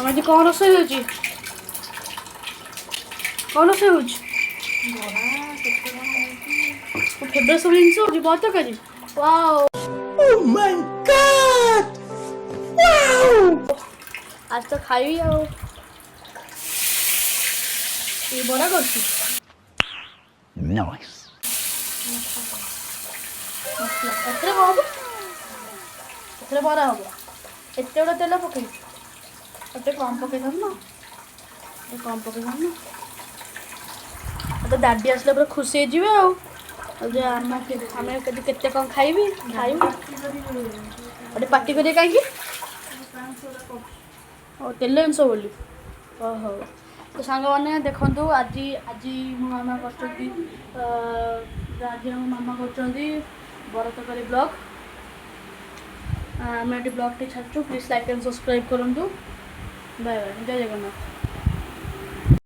आज कौन रोषेई होची कौन रोषेई होची फेवरेट सब जिनस होची बहुत तरकारी wow oh my God wow आज तो खाई आ ये बड़ा करती नाइस एतरे बाबू एतरे बड़ा हो एते बड़ा तेल पकई एते कम पकई ना कम पकई ना तो दादी आसले पूरा खुशी हो जिवे आम केते कौन खाइबी खाइबी गोटे पार्टी करिए कहीं तेल जिनस बोली ओहो तो सांग मैंने देखु आज आज मो मामा कर मामा कर बरत करी ब्लॉग आम ये ब्लॉग टी छाड़ू प्लीज लाइक एंड सब्सक्राइब करूँ बाय बाय जय जगन्नाथ।